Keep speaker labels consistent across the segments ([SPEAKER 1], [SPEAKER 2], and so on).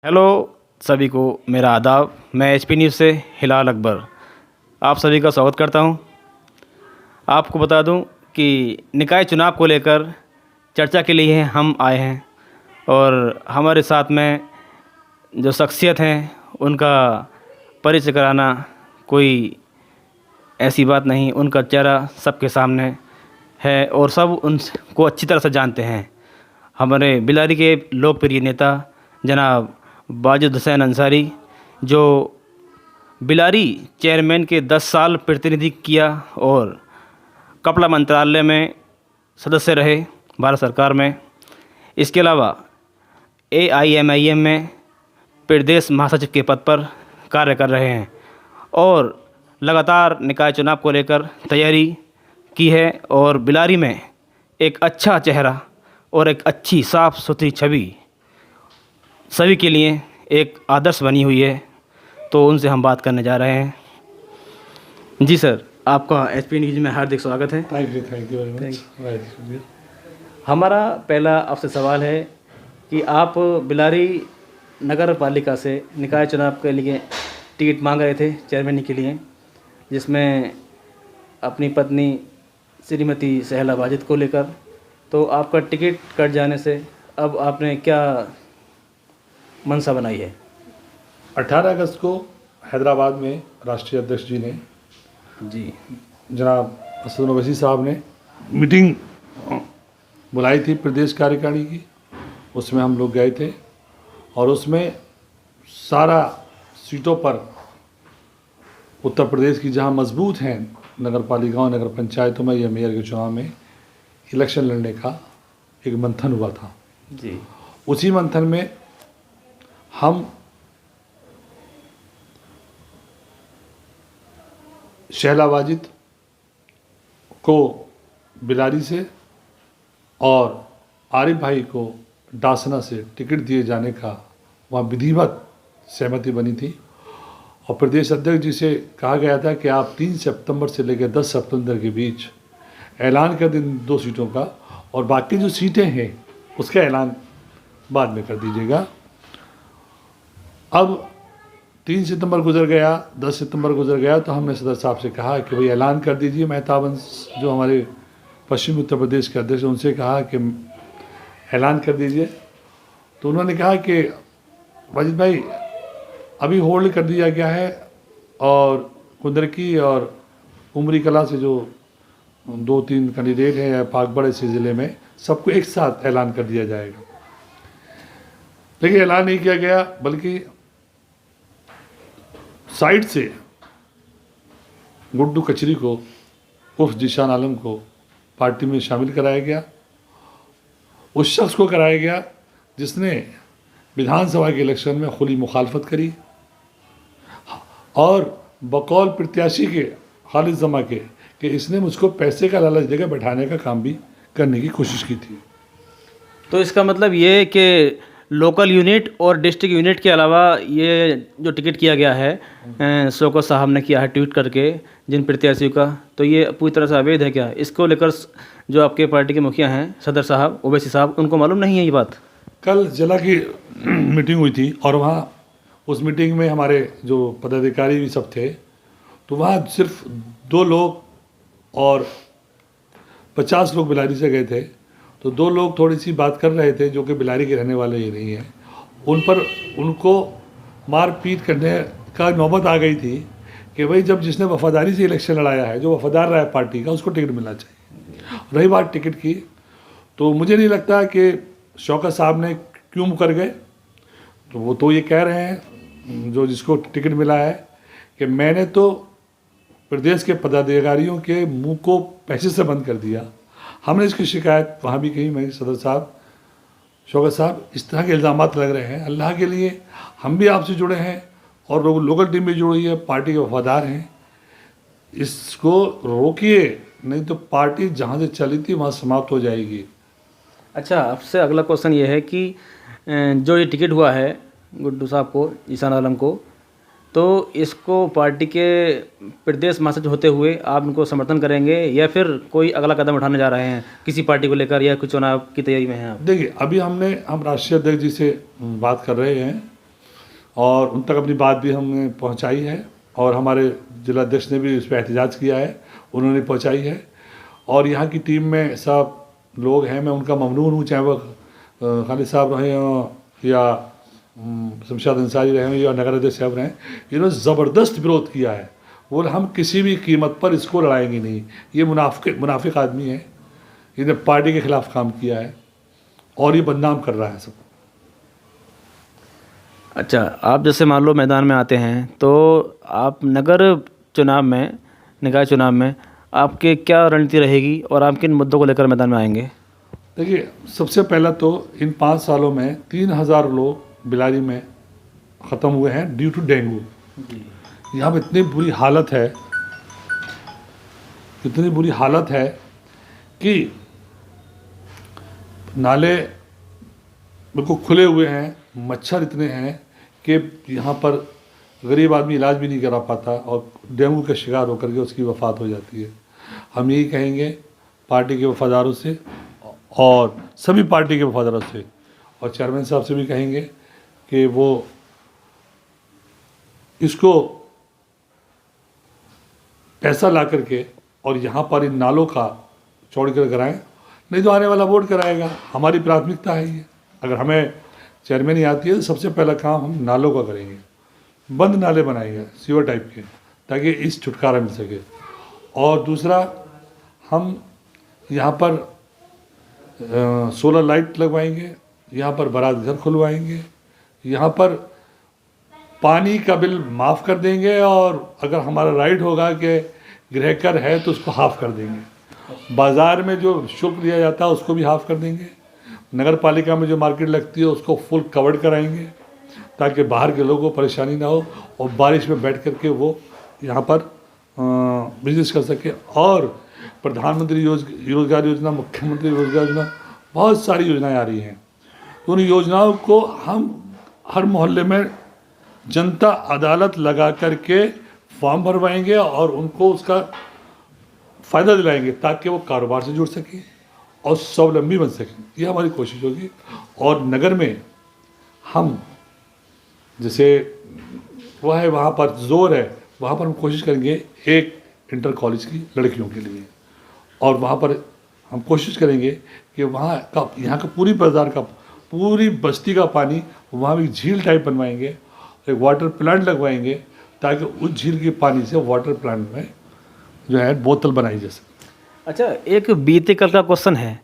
[SPEAKER 1] Hello सभी को मेरा आदाब। मैं एचपी न्यूज़ से हिलाल अकबर आप सभी का स्वागत करता हूं। आपको बता दूं कि निकाय चुनाव को लेकर चर्चा के लिए हम आए हैं और हमारे साथ में जो शख्सियत हैं उनका परिचय कराना कोई ऐसी बात नहीं। उनका चेहरा सबके सामने है और सब उनको अच्छी तरह से जानते हैं। हमारे बिलारी के लोकप्रिय नेता जनाब वाजिद हुसैन अंसारी, जो बिलारी चेयरमैन के 10 साल प्रतिनिधि किया और कपड़ा मंत्रालय में सदस्य रहे भारत सरकार में। इसके अलावा AIMIM में प्रदेश महासचिव के पद पर कार्य कर रहे हैं और लगातार निकाय चुनाव को लेकर तैयारी की है और बिलारी में एक अच्छा चेहरा और एक अच्छी साफ़ सुथरी छवि सभी के लिए एक आदर्श बनी हुई है। तो उनसे हम बात करने जा रहे हैं। जी सर, आपका एचपी न्यूज़ में हार्दिक स्वागत है।
[SPEAKER 2] Thank you very much.
[SPEAKER 1] हमारा पहला आपसे सवाल है कि आप बिलारी नगर पालिका से निकाय चुनाव के लिए टिकट मांग रहे थे चेयरमैन के लिए, जिसमें अपनी पत्नी श्रीमती सहला वाजिद को लेकर। तो आपका टिकट कट जाने से अब आपने क्या मनसा बनाई है?
[SPEAKER 2] 18 अगस्त को हैदराबाद में राष्ट्रीय अध्यक्ष जी ने जनाब असद ओवैसी साहब ने मीटिंग बुलाई थी प्रदेश कार्यकारिणी की। उसमें हम लोग गए थे और उसमें सारा सीटों पर उत्तर प्रदेश की जहां मजबूत हैं नगर पालिकाओं नगर पंचायतों में या मेयर के चुनाव में इलेक्शन लड़ने का एक मंथन हुआ था जी। उसी मंथन में हम शहला वाजिद को बिलारी से और आरिफ भाई को डासना से टिकट दिए जाने का वहाँ विधिवत सहमति बनी थी और प्रदेश अध्यक्ष जी से कहा गया था कि आप 3 सितंबर से लेकर 10 सितंबर के बीच ऐलान कर दें 2 सीटों का और बाकी जो सीटें हैं उसका ऐलान बाद में कर दीजिएगा। अब 3 सितंबर गुजर गया, 10 सितंबर गुजर गया, तो हमने सदर साहब से कहा कि भाई ऐलान कर दीजिए। मेहताबंस जो हमारे पश्चिमी उत्तर प्रदेश के अध्यक्ष, उनसे कहा कि ऐलान कर दीजिए। तो उन्होंने कहा कि वाजिद भाई अभी होल्ड कर दिया गया है और कुंदरकी और उमरी कला से जो 2-3 कैंडिडेट हैं या पाकबड़ इसी ज़िले में, सबको एक साथ ऐलान कर दिया जाएगा। लेकिन ऐलान नहीं किया गया, बल्कि साइड से गुड्डू कचरी को उर्फ जीशान आलम को पार्टी में शामिल कराया गया। उस शख्स को कराया गया जिसने विधानसभा के इलेक्शन में खुली मुखालफत करी और बकौल प्रत्याशी के खालिद जमा के कि इसने मुझको पैसे का लालच देकर बैठाने का काम भी करने की कोशिश की थी।
[SPEAKER 1] तो इसका मतलब ये है कि लोकल यूनिट और डिस्ट्रिक्ट यूनिट के अलावा ये जो टिकट किया गया है शौकत साहब ने किया है ट्वीट करके जिन प्रत्याशियों का, तो ये पूरी तरह से अवैध है क्या? इसको लेकर जो आपके पार्टी के मुखिया हैं सदर साहब ओवैसी साहब, उनको मालूम नहीं है ये बात?
[SPEAKER 2] कल जिला की मीटिंग हुई थी और वहाँ उस मीटिंग में हमारे जो पदाधिकारी भी सब थे, तो वहाँ सिर्फ 2 लोग और 50 लोग बिलारी से गए थे। तो 2 लोग थोड़ी सी बात कर रहे थे जो कि बिलारी के रहने वाले ही नहीं हैं। उन पर उनको मार पीट करने का नौबत आ गई थी कि भाई जब जिसने वफादारी से इलेक्शन लड़ाया है, जो वफादार रहा है पार्टी का, उसको टिकट मिलना चाहिए। रही बात टिकट की, तो मुझे नहीं लगता कि शौकत साहब ने क्यों मुकर गए। तो वो तो ये कह रहे हैं जो जिसको टिकट मिला है कि मैंने तो प्रदेश के पदाधिकारियों के मुंह को पैसे से बंद कर दिया। हमने इसकी शिकायत वहाँ भी कही। मैं सदर साहब शौकत साहब इस तरह के इल्ज़ामात लग रहे हैं। अल्लाह के लिए हम भी आपसे जुड़े हैं और लोकल टीम भी जुड़ी है, पार्टी के वफादार हैं। इसको रोकिए, नहीं तो पार्टी जहाँ से चली थी वहाँ समाप्त हो जाएगी।
[SPEAKER 1] अच्छा, आपसे अगला क्वेश्चन ये है कि जो ये टिकट हुआ है गुड्डू साहब को, जीशान आलम को, तो इसको पार्टी के प्रदेश महासचिव होते हुए आप उनको समर्थन करेंगे या फिर कोई अगला कदम उठाने जा रहे हैं किसी पार्टी को लेकर, या कुछ चुनाव की तैयारी में हैं आप?
[SPEAKER 2] देखिए, अभी हम राष्ट्रीय अध्यक्ष जी से बात कर रहे हैं और उन तक अपनी बात भी हमने पहुंचाई है और हमारे जिलाध्यक्ष ने भी उस पर एहतजाज किया है, उन्होंने पहुंचाई है। और यहाँ की टीम में सब लोग हैं, मैं उनका ममनून हूँ, चाहे वह खालिद साहब रहे हों या शमशाद अंसारी रहे हों या नगर अध्यक्ष साहब रहे, इन्होंने ज़बरदस्त विरोध किया है। वो हम किसी भी कीमत पर इसको लड़ाएंगे नहीं, ये मुनाफिक आदमी है, इन्हें पार्टी के खिलाफ काम किया है और ये बदनाम कर रहा है सब।
[SPEAKER 1] अच्छा, आप जैसे मान लो मैदान में आते हैं तो आप निकाय चुनाव में आपके क्या रणनीति रहेगी और आप किन मुद्दों को लेकर मैदान में आएंगे?
[SPEAKER 2] देखिए, सबसे पहला तो इन 5 सालों में 3000 लोग बिलारी में ख़त्म हुए हैं ड्यू टू डेंगू। यहाँ पर इतनी बुरी हालत है कि नाले बिल्कुल खुले हुए हैं, मच्छर इतने हैं कि यहाँ पर गरीब आदमी इलाज भी नहीं करा पाता और डेंगू का शिकार होकर के उसकी वफ़ात हो जाती है। हम यही कहेंगे पार्टी के वफादारों से और सभी पार्टी के वफादारों से और चेयरमैन साहब से भी कहेंगे कि वो इसको पैसा ला करके और यहाँ पर इन नालों का चौड़ीकरण कराएं, नहीं तो आने वाला वोट कराएगा। हमारी प्राथमिकता है ये। अगर हमें चेयरमैन ही आती है तो सबसे पहला काम हम नालों का करेंगे, बंद नाले बनाएंगे सीवर टाइप के, ताकि इस छुटकारा मिल सके। और दूसरा, हम यहाँ पर सोलर लाइट लगवाएंगे, यहाँ पर बारात घर खुलवाएंगे, यहाँ पर पानी का बिल माफ़ कर देंगे और अगर हमारा राइट होगा कि गृह कर है तो उसको हाफ़ कर देंगे। बाज़ार में जो शुल्क दिया जाता है उसको भी हाफ़ कर देंगे। नगर पालिका में जो मार्केट लगती है उसको फुल कवर्ड कराएंगे ताकि बाहर के लोगों को परेशानी ना हो और बारिश में बैठ करके वो यहाँ पर बिजनेस कर सके। और प्रधानमंत्री रोजगार योजना, मुख्यमंत्री रोजगार योजना, बहुत सारी योजनाएं आ रही हैं। उन योजनाओं को हम हर मोहल्ले में जनता अदालत लगा करके फॉर्म भरवाएंगे और उनको उसका फ़ायदा दिलाएंगे ताकि वो कारोबार से जुड़ सकें और स्वावलंबी बन सकें। ये हमारी कोशिश होगी। और नगर में हम जैसे वह है वहाँ पर जोर है, वहाँ पर हम कोशिश करेंगे एक इंटर कॉलेज की लड़कियों के लिए, और वहाँ पर हम कोशिश करेंगे कि वहाँ का यहाँ का पूरी बाज़ार का पूरी बस्ती का पानी वहाँ भी झील टाइप बनवाएंगे, एक वाटर प्लांट लगवाएंगे ताकि उस झील के पानी से वाटर प्लांट में जो है बोतल बनाई जा सके।
[SPEAKER 1] अच्छा, एक बीते कल का क्वेश्चन है,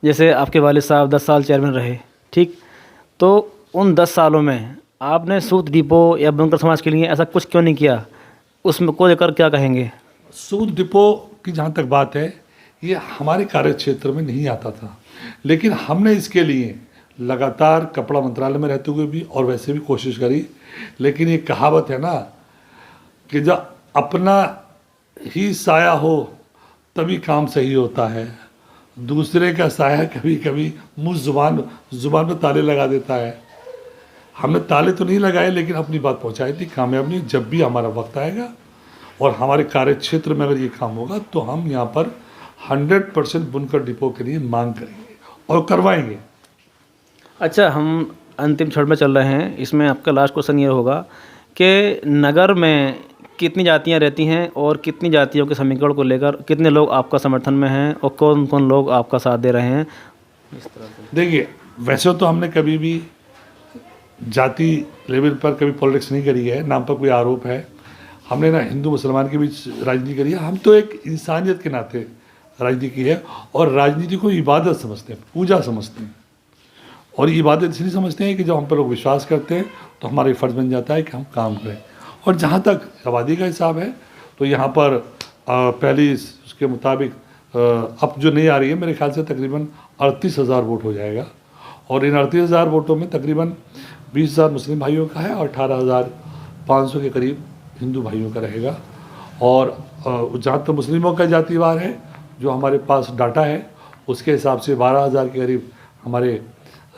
[SPEAKER 1] जैसे आपके वालिद साहब 10 साल चेयरमैन रहे, ठीक, तो उन 10 सालों में आपने सूत डिपो या बुनकर समाज के लिए ऐसा कुछ क्यों नहीं किया, उसमें को लेकर क्या कहेंगे?
[SPEAKER 2] सूत डिपो की जहाँ तक बात है, ये हमारे कार्य क्षेत्र में नहीं आता था, लेकिन हमने इसके लिए लगातार कपड़ा मंत्रालय में रहते हुए भी और वैसे भी कोशिश करी। लेकिन ये कहावत है ना कि जब अपना ही साया हो तभी काम सही होता है, दूसरे का साया कभी कभी मुँह जुबान पर ताले लगा देता है। हमने ताले तो नहीं लगाए लेकिन अपनी बात पहुंचाई थी, कामयाब नहीं। जब भी हमारा वक्त आएगा और हमारे कार्य क्षेत्र में अगर ये काम होगा तो हम यहाँ पर 100% बुनकर डिपो के लिए मांग करेंगे और करवाएंगे।
[SPEAKER 1] अच्छा, हम अंतिम क्षण में चल रहे हैं, इसमें आपका लास्ट क्वेश्चन ये होगा कि नगर में कितनी जातियां रहती हैं और कितनी जातियों के समीकरण को लेकर कितने लोग आपका समर्थन में हैं और कौन कौन लोग आपका साथ दे रहे हैं, इस तरह से?
[SPEAKER 2] देखिए, वैसे तो हमने कभी भी जाति लेवल पर कभी पॉलिटिक्स नहीं करी है, नाम पर कोई आरोप है। हमने ना हिंदू मुसलमान के बीच राजनीति करी है, हम तो एक इंसानियत के नाते राजनीति की है और राजनीति को इबादत समझते हैं, पूजा समझते हैं। और ये इबादत इसलिए समझते हैं कि जब हम पर लोग विश्वास करते हैं तो हमारा फर्ज बन जाता है कि हम काम करें। और जहाँ तक आबादी का हिसाब है तो यहाँ पर पहली उसके मुताबिक अब जो नहीं आ रही है, मेरे ख्याल से तकरीबन 38,000 वोट हो जाएगा और इन 38,000 वोटों में तकरीबन 20,000 मुस्लिम भाइयों का है और 18,500 के करीब हिंदू भाइयों का रहेगा। और जहाँ तक मुस्लिमों का जातिवार है, जो हमारे पास डाटा है उसके हिसाब से 12,000 के करीब हमारे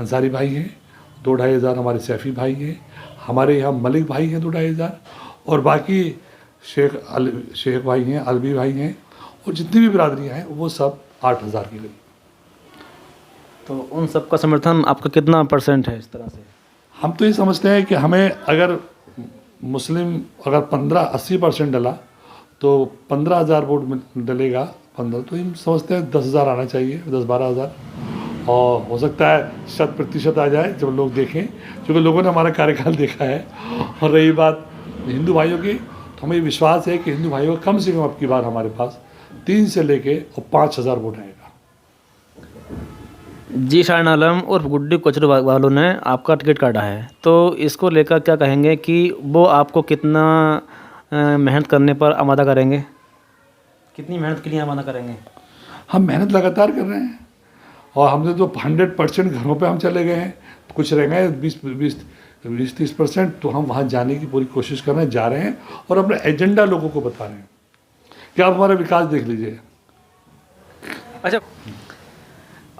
[SPEAKER 2] अंसारी भाई हैं, 2-2.5 हज़ार हमारे सैफ़ी भाई हैं, हमारे यहाँ मलिक भाई हैं 2-2.5 हज़ार, और बाकी शेख भाई हैं, अलवी भाई हैं, और जितनी भी बिरादरियाँ हैं वो सब 8,000 के करीब।
[SPEAKER 1] तो उन सब का समर्थन आपका कितना % है इस तरह से?
[SPEAKER 2] हम तो ये समझते हैं कि हमें अगर मुस्लिम अगर 15-80% डला तो 15,000 वोट डलेगा 15, तो हम समझते हैं 10,000 आना चाहिए, 10-12,000, और हो सकता है 100% आ जाए जब लोग देखें, क्योंकि लोगों ने हमारा कार्यकाल देखा है। और रही बात हिंदू भाइयों की, तो हमें विश्वास है कि हिंदू भाइयों का कम से कम अब की बार हमारे पास 3 से लेके और 5,000 वोट आएगा।
[SPEAKER 1] जी शान आलम और गुड्डी कोचर वालों ने आपका टिकट काटा है, तो इसको लेकर क्या कहेंगे कि वो आपको कितना मेहनत करने पर आमादा करेंगे, कितनी मेहनत के लिए आमादा करेंगे?
[SPEAKER 2] हम मेहनत लगातार कर रहे हैं, और हमने तो 100% घरों पे हम चले गए हैं, कुछ रह गए 20-30%, तो हम वहाँ जाने की पूरी कोशिश कर रहे हैं, जा रहे हैं, और अपना एजेंडा लोगों को बता रहे हैं कि आप हमारा विकास देख लीजिए।
[SPEAKER 1] अच्छा,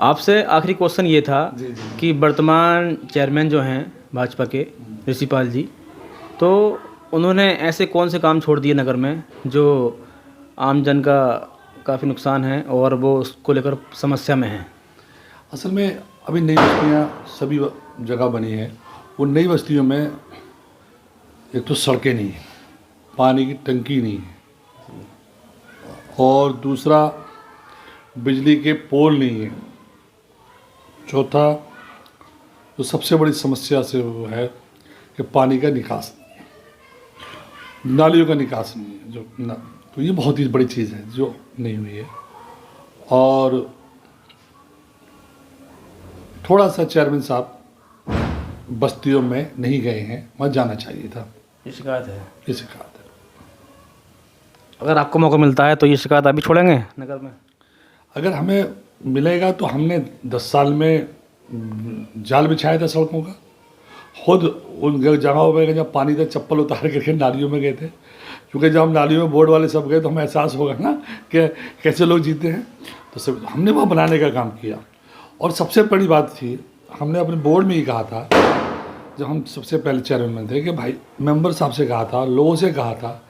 [SPEAKER 1] आपसे आखिरी क्वेश्चन ये था कि वर्तमान चेयरमैन जो हैं भाजपा के ऋषिपाल जी, तो उन्होंने ऐसे कौन से काम छोड़ दिए नगर में जो आम जन का काफ़ी नुकसान है और वो उसको लेकर समस्या में हैं?
[SPEAKER 2] असल में अभी नई बस्तियाँ सभी जगह बनी हैं, उन नई बस्तियों में एक तो सड़कें नहीं हैं, पानी की टंकी नहीं है, और दूसरा बिजली के पोल नहीं है, चौथा जो सबसे बड़ी समस्या से वो है कि पानी का निकास नहीं है, नालियों का निकास नहीं है, तो ये बहुत ही बड़ी चीज़ है जो नहीं हुई है। और थोड़ा सा चेयरमैन साहब बस्तियों में नहीं गए हैं, वहाँ जाना चाहिए था।
[SPEAKER 1] ये शिकायत है।
[SPEAKER 2] ये शिकायत है।
[SPEAKER 1] अगर आपको मौका मिलता है तो ये शिकायत अभी छोड़ेंगे नगर में?
[SPEAKER 2] अगर हमें मिलेगा तो हमने 10 साल में जाल बिछाया था सड़कों का, खुद उन जगहों पर जब पानी था चप्पल उतार करके नालियों में गए थे, क्योंकि जब हम नालियों में बोर्ड वाले सब गए तो हमें एहसास होगा ना कि कैसे लोग जीते हैं, तो सब हमने वहाँ बनाने का काम किया। और सबसे बड़ी बात थी, हमने अपने बोर्ड में ही कहा था, जब हम सबसे पहले चेयरमैन थे, कि भाई मेंबर साहब से कहा था, लोगों से कहा था,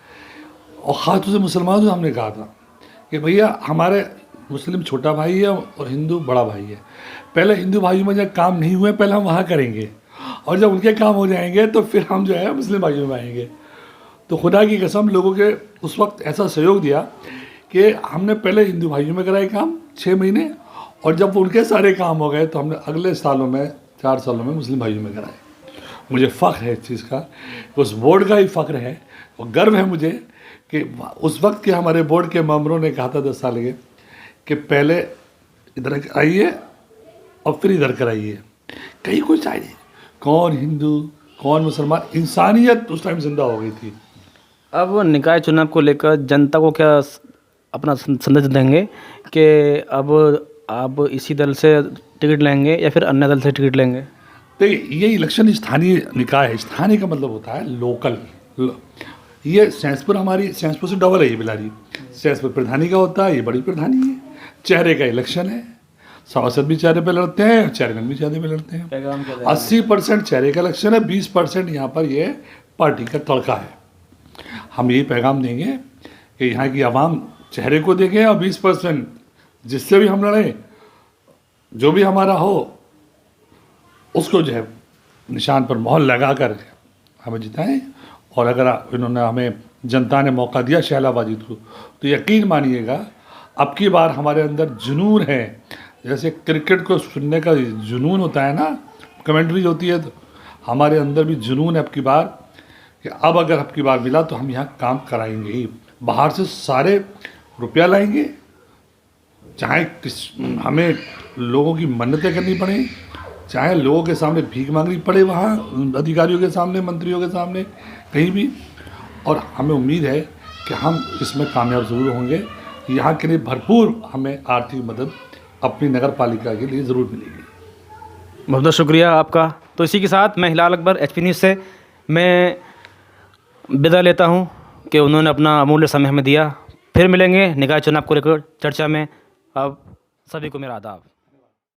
[SPEAKER 2] और ख़ासतौर से मुसलमानों से हमने कहा था कि भैया हमारे मुस्लिम छोटा भाई है और हिंदू बड़ा भाई है, पहले हिंदू भाइयों में जब काम नहीं हुए पहले हम वहाँ करेंगे, और जब उनके काम हो जाएंगे तो फिर हम जो है मुस्लिम भाइयों में आएंगे। तो खुदा की कसम लोगों के उस वक्त ऐसा सहयोग दिया कि हमने पहले हिंदू भाइयों में कराए काम 6 महीने, और जब उनके सारे काम हो गए तो हमने अगले सालों में 4 सालों में मुस्लिम भाइयों में कराए। मुझे फ़ख्र है इस चीज़ का, उस बोर्ड का ही फ़ख्र है और गर्व है मुझे कि उस वक्त के हमारे बोर्ड के मेंबरों ने कहा था 10 साल के कि पहले इधर आइए और फिर इधर कराइए, कहीं कोई चाहिए, कौन हिंदू कौन मुसलमान, इंसानियत उस टाइम जिंदा हो गई थी।
[SPEAKER 1] अब निकाय चुनाव को लेकर जनता को क्या अपना संदेश देंगे कि अब आप इसी दल से टिकट लेंगे या फिर अन्य दल से टिकट लेंगे?
[SPEAKER 2] देखिए, ये इलेक्शन स्थानीय निकाय है, स्थानीय का मतलब होता है लोकल। ये सैंसपुर हमारी सैंसपुर से डबल है, ये बिलारी सैंसपुर प्रधानी का होता है, ये बड़ी प्रधानी है, चेहरे का इलेक्शन है, सभासद भी चेहरे पे लड़ते हैं, चेयरमैन भी चेहरे पे लड़ते हैं। 80% चेहरे का इलेक्शन है, 20% यहाँ पर ये पार्टी का तड़का है। हम यही पैगाम देंगे कि यहाँ की आवाम चेहरे को देखें, और 20% जिससे भी हम लड़ें, जो भी हमारा हो, उसको जो है निशान पर मोहर लगा कर हमें जिताएं। और अगर इन्होंने हमें जनता ने मौका दिया शैलाबाजी को, तो यकीन मानिएगा अब की बार हमारे अंदर जुनून है, जैसे क्रिकेट को सुनने का जुनून होता है ना, कमेंट्री होती है, तो हमारे अंदर भी जुनून है अब की बार कि अब अगर अब की बार मिला तो हम यहाँ काम कराएंगे ही। बाहर से सारे रुपया लाएंगे, चाहे हमें लोगों की मन्नतें करनी पड़े, चाहे लोगों के सामने भीख मांगनी पड़े, वहाँ अधिकारियों के सामने, मंत्रियों के सामने, कहीं भी। और हमें उम्मीद है कि हम इसमें कामयाब ज़रूर होंगे। यहाँ के लिए भरपूर हमें आर्थिक मदद अपनी नगर पालिका के लिए ज़रूर मिलेगी।
[SPEAKER 1] बहुत बहुत शुक्रिया आपका। तो इसी के साथ मैं हिलाल अकबर HP न्यूज़ से मैं विदा लेता हूँ कि उन्होंने अपना अमूल्य समय हमें दिया। फिर मिलेंगे निकाय चुनाव को लेकर चर्चा में। अब सभी को मेरा आदाब।